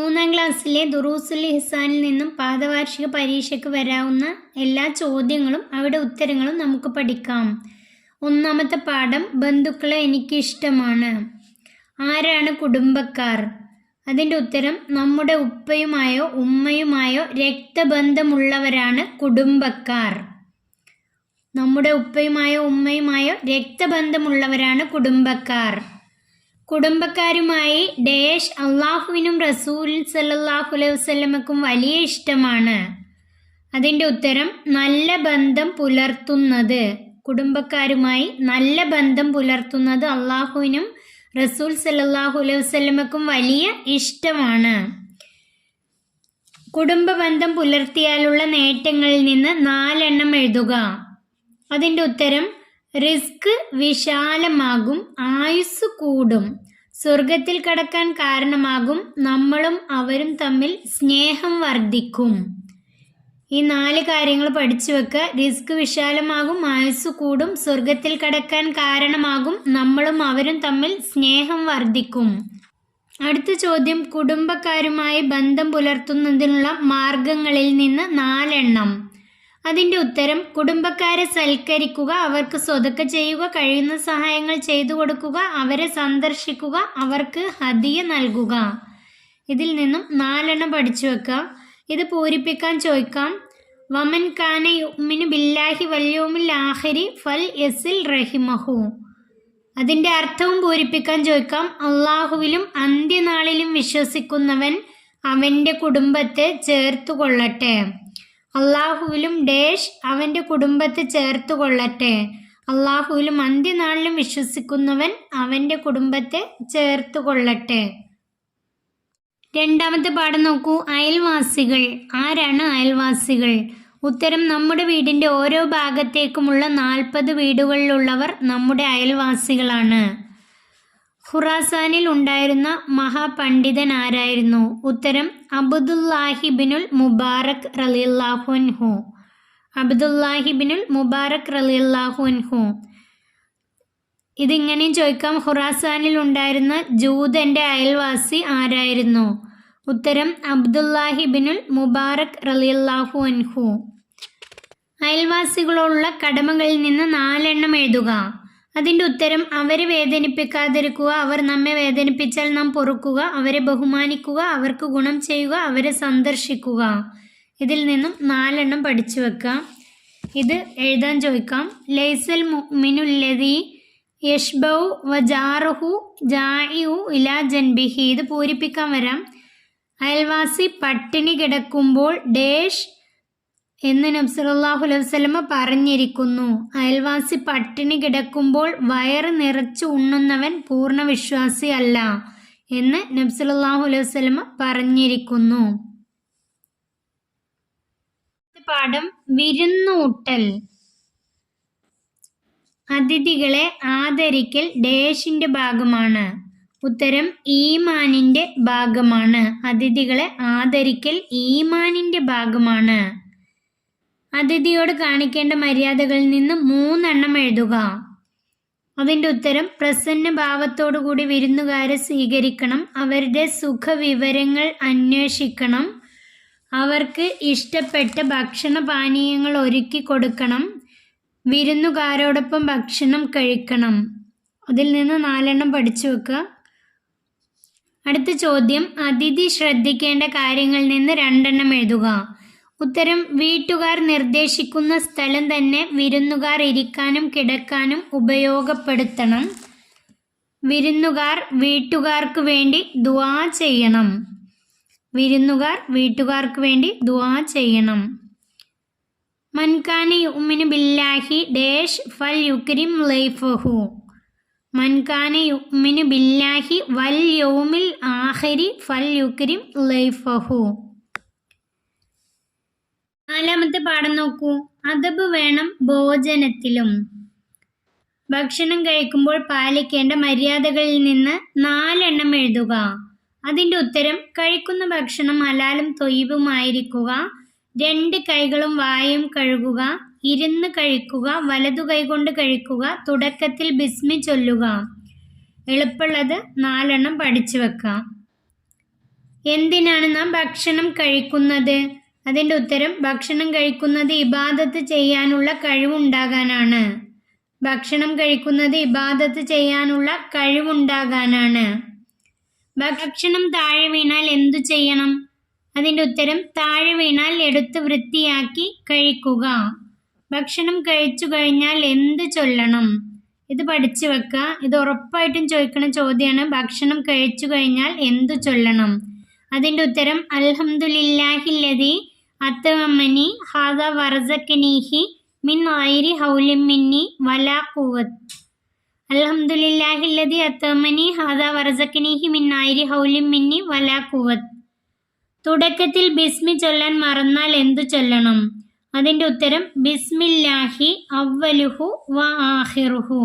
3ാം ക്ലാസ്സിലെ ദുറൂസുൽ ഇഹ്സാനിൽ നിന്നും പാദവാർഷിക പരീക്ഷയ്ക്ക് വരാവുന്ന എല്ലാ ചോദ്യങ്ങളും അവിടെ ഉത്തരങ്ങളും നമുക്ക് പഠിക്കാം. 1ാമത്തെ പാഠം, ബന്ധുക്കളെ എനിക്കിഷ്ടമാണ്. ആരാണ് കുടുംബക്കാർ? അതിൻ്റെ ഉത്തരം, നമ്മുടെ ഉപ്പയുമായോ ഉമ്മയുമായോ രക്തബന്ധമുള്ളവരാണ് കുടുംബക്കാർ. നമ്മുടെ ഉപ്പയുമായോ ഉമ്മയുമായോ രക്തബന്ധമുള്ളവരാണ് കുടുംബക്കാർ. കുടുംബക്കാരുമായി ഡേഷ് അള്ളാഹുവിനും റസൂൽ സല്ലല്ലാഹു അലൈഹി വസല്ലമക്കും വലിയ ഇഷ്ടമാണ്. അതിൻ്റെ ഉത്തരം, നല്ല ബന്ധം പുലർത്തുന്നത്. കുടുംബക്കാരുമായി നല്ല ബന്ധം പുലർത്തുന്നത് അള്ളാഹുവിനും റസൂൽ സല്ലല്ലാഹു അലൈഹി വസല്ലമക്കും വലിയ ഇഷ്ടമാണ്. കുടുംബ ബന്ധം പുലർത്തിയാലുള്ള നേട്ടങ്ങളിൽ നിന്ന് 4 എണ്ണം എഴുതുക. അതിൻ്റെ ഉത്തരം, റിസ്ക് വിശാലമാകും, ആയുസ് കൂടും, സ്വർഗത്തിൽ കടക്കാൻ കാരണമാകും, നമ്മളും അവരും തമ്മിൽ സ്നേഹം വർദ്ധിക്കും. ഈ 4 കാര്യങ്ങൾ പഠിച്ചു വെക്കുക. റിസ്ക് വിശാലമാകും, ആയുസ് കൂടും, സ്വർഗത്തിൽ കടക്കാൻ കാരണമാകും, നമ്മളും അവരും തമ്മിൽ സ്നേഹം വർദ്ധിക്കും. അടുത്ത ചോദ്യം, കുടുംബക്കാരുമായി ബന്ധം പുലർത്തുന്നതിനുള്ള മാർഗങ്ങളിൽ നിന്ന് 4 എണ്ണം. അതിൻ്റെ ഉത്തരം, കുടുംബക്കാരെ സൽക്കരിക്കുക, അവർക്ക് സ്വതക്ക ചെയ്യുക, കഴിയുന്ന സഹായങ്ങൾ ചെയ്തു കൊടുക്കുക, അവരെ സന്ദർശിക്കുക, അവർക്ക് ഹദിയ നൽകുക. ഇതിൽ നിന്നും 4 എണ്ണം പഠിച്ചു വെക്കുക. ഇത് പൂരിപ്പിക്കാൻ ചോദിക്കാം. വമൻ കാന യുഅ്മിനു ബില്ലാഹി വൽ യൗമിൽ ആഖിരി ഫൽ യസിൽ റഹിമഹു. അതിൻ്റെ അർത്ഥവും പൂരിപ്പിക്കാൻ ചോദിക്കാം. അള്ളാഹുവിലും അന്ത്യനാളിലും വിശ്വസിക്കുന്നവൻ അവൻ്റെ കുടുംബത്തെ ചേർത്തു കൊള്ളട്ടെ. അള്ളാഹുവിലും ഡേഷ് അവൻ്റെ കുടുംബത്തെ ചേർത്തു കൊള്ളട്ടെ. അള്ളാഹുവിലും അന്ത്യനാളിലും വിശ്വസിക്കുന്നവൻ അവൻ്റെ കുടുംബത്തെ ചേർത്തു കൊള്ളട്ടെ. 2ാമത്തെ പാഠം നോക്കൂ. അയൽവാസികൾ. ആരാണ് അയൽവാസികൾ? ഉത്തരം, നമ്മുടെ വീടിൻ്റെ ഓരോ ഭാഗത്തേക്കുമുള്ള 40 വീടുകളിലുള്ളവർ നമ്മുടെ അയൽവാസികളാണ്. ഖുറാസാനിൽ ഉണ്ടായിരുന്ന മഹാപണ്ഡിതൻ ആരായിരുന്നു? ഉത്തരം, അബ്ദുല്ലാഹി ബിനുൽ മുബാറക് റളിയല്ലാഹു അൻഹു. അബ്ദുല്ലാഹി ബിനുൽ മുബാറക് റളിയല്ലാഹു അൻഹു. ഇതിങ്ങനെയും ചോദിക്കാം. ഖുറാസാനിൽ ഉണ്ടായിരുന്ന ജൂതൻ്റെ അയൽവാസി ആരായിരുന്നു? ഉത്തരം, അബ്ദുല്ലാഹി ബിനുൽ മുബാറക് റളിയല്ലാഹു അൻഹു. അയൽവാസികളോടുള്ള കടമകളിൽ നിന്ന് 4 എണ്ണം എഴുതുക. അതിൻ്റെ ഉത്തരം, അവരെ വേദനിപ്പിക്കാതിരിക്കുക, അവർ നമ്മെ വേദനിപ്പിച്ചാൽ നാം പൊറുക്കുക, അവരെ ബഹുമാനിക്കുക, അവർക്ക് ഗുണം ചെയ്യുക, അവരെ സന്ദർശിക്കുക. ഇതിൽ നിന്നും 4 എണ്ണം പഠിച്ചു വെക്കാം. ഇത് എഴുതാൻ ചോദിക്കാം. ലൈസൽ മുഅ്മിനുല്ലദീ യശ്ബഉ വജാറുഹു ജാഇഉ ഇലാ ജൻബിഹി. ഇത് പൂരിപ്പിക്കാൻ വരാം. അയൽവാസി പട്ടിണി കിടക്കുമ്പോൾ ഡേഷ് എന്ന് നബി സല്ലല്ലാഹു അലൈഹി വസല്ലമ പറഞ്ഞിരിക്കുന്നു. അയൽവാസി പട്ടിണി കിടക്കുമ്പോൾ വയറ് നിറച്ചു ഉണ്ണുന്നവൻ പൂർണ്ണ വിശ്വാസി അല്ല എന്ന് നബി സല്ലല്ലാഹു അലൈഹി വസല്ലമ പറഞ്ഞിരിക്കുന്നു. പാഠം, വിരുന്നൂട്ടൽ. അതിഥികളെ ആദരിക്കൽ ഡേഷിന്റെ ഭാഗമാണ്. ഉത്തരം, ഈമാനിന്റെ ഭാഗമാണ്. അതിഥികളെ ആദരിക്കൽ ഈമാനിന്റെ ഭാഗമാണ്. അതിഥിയോട് കാണിക്കേണ്ട മര്യാദകളിൽ നിന്ന് 3 എണ്ണം എഴുതുക. അതിൻ്റെ ഉത്തരം, പ്രസന്ന ഭാവത്തോടുകൂടി വിരുന്നുകാരെ സ്വീകരിക്കണം, അവരുടെ സുഖവിവരങ്ങൾ അന്വേഷിക്കണം, അവർക്ക് ഇഷ്ടപ്പെട്ട ഭക്ഷണപാനീയങ്ങൾ ഒരുക്കി കൊടുക്കണം, വിരുന്നുകാരോടൊപ്പം ഭക്ഷണം കഴിക്കണം. അതിൽ നിന്ന് 4 എണ്ണം പഠിച്ചു വെക്കുക. അടുത്ത ചോദ്യം, അതിഥി ശ്രദ്ധിക്കേണ്ട കാര്യങ്ങളിൽ നിന്ന് 2 എണ്ണം എഴുതുക. ഉത്തരം, വീട്ടുകാർ നിർദ്ദേശിക്കുന്ന സ്ഥലം തന്നെ വിരുന്നുകാർ ഇരിക്കാനും കിടക്കാനും ഉപയോഗപ്പെടുത്തണം. വിരുന്നുകാർ വീട്ടുകാർക്ക് വേണ്ടി ദുആ ചെയ്യണം. വിരുന്നുകാർ വീട്ടുകാർക്ക് വേണ്ടി ദുആ ചെയ്യണം. മൻ കാന യുഅ്മിനു ബില്ലാഹി ഡേഷ് ഫൽ യുക്രിം ലൈഫഹു. മൻ കാന യുഅ്മിനു ബില്ലാഹി വൽ യൗമിൽ ആഖിരി ഫൽ യുക്രിം ലൈഫഹു. 4ാമത്തെ പാഠം നോക്കൂ. അദബ് വേണം ഭോജനത്തിലും. ഭക്ഷണം കഴിക്കുമ്പോൾ പാലിക്കേണ്ട മര്യാദകളിൽ നിന്ന് 4 എണ്ണം എഴുതുക. അതിൻ്റെ ഉത്തരം, കഴിക്കുന്ന ഭക്ഷണം ഹലാലും തൊയ്യിബുമായിരിക്കുക, 2 കൈകളും വായും കഴുകുക, ഇരുന്ന് കഴിക്കുക, വലതു കൈകൊണ്ട് കഴിക്കുക, തുടക്കത്തിൽ ബിസ്മി ചൊല്ലുക. എളുപ്പമുള്ളത് 4 പഠിച്ചു വെക്കാം. എന്തിനാണ് നാം ഭക്ഷണം കഴിക്കുന്നത്? അതിൻ്റെ ഉത്തരം ഭക്ഷണം കഴിക്കുന്നത് ഇബാദത്ത് ചെയ്യാനുള്ള കഴിവുണ്ടാകാനാണ്. ഭക്ഷണം കഴിക്കുന്നത് ഇബാദത്ത് ചെയ്യാനുള്ള കഴിവുണ്ടാകാനാണ്. ഭക്ഷണം താഴെ വീണാൽ എന്തു ചെയ്യണം? അതിൻ്റെ ഉത്തരം താഴെ വീണാൽ എടുത്ത് വൃത്തിയാക്കി കഴിക്കുക. ഭക്ഷണം കഴിച്ചു കഴിഞ്ഞാൽ എന്ത് ചൊല്ലണം? ഇത് പഠിച്ചു വെക്കുക. ഇത് ഉറപ്പായിട്ടും ചോദിക്കുന്ന ചോദ്യമാണ്. ഭക്ഷണം കഴിച്ചു കഴിഞ്ഞാൽ എന്തു ചൊല്ലണം? അതിൻ്റെ ഉത്തരം അൽഹംദുലില്ലാഹില്ലദി അത്അമനി ഹാദാ വറസഖനീഹി മിൻ ഗൈരി ഹൗലിൻ മിന്നി വലാ ഖുവത്ത്. അൽഹംദുലില്ലാഹില്ലദി അത്അമനി ഹാദാ വറസഖനീഹി മിൻ ഗൈരി ഹൗലിൻ മിന്നി വലാ ഖുവത്ത്. തുടക്കത്തിൽ ബിസ്മി ചൊല്ലാൻ മറന്നാൽ എന്തു ചൊല്ലണം? അതിൻ്റെ ഉത്തരം ബിസ്മില്ലാഹി അവ്വലുഹു വ ആഖിറുഹു.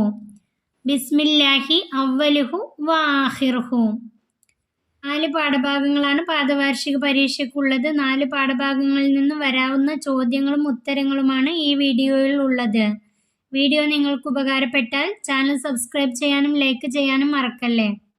ബിസ്മില്ലാഹി അവ്വലുഹു വ ആഖിറുഹു. 4 പാഠഭാഗങ്ങളാണ് പാദവാർഷിക പരീക്ഷയ്ക്കുള്ളത്. 4 പാഠഭാഗങ്ങളിൽ നിന്ന് വരാവുന്ന ചോദ്യങ്ങളും ഉത്തരങ്ങളുമാണ് ഈ വീഡിയോയിൽ ഉള്ളത്. വീഡിയോ നിങ്ങൾക്ക് ഉപകാരപ്പെട്ടാൽ ചാനൽ സബ്സ്ക്രൈബ് ചെയ്യാനും ലൈക്ക് ചെയ്യാനും മറക്കല്ലേ.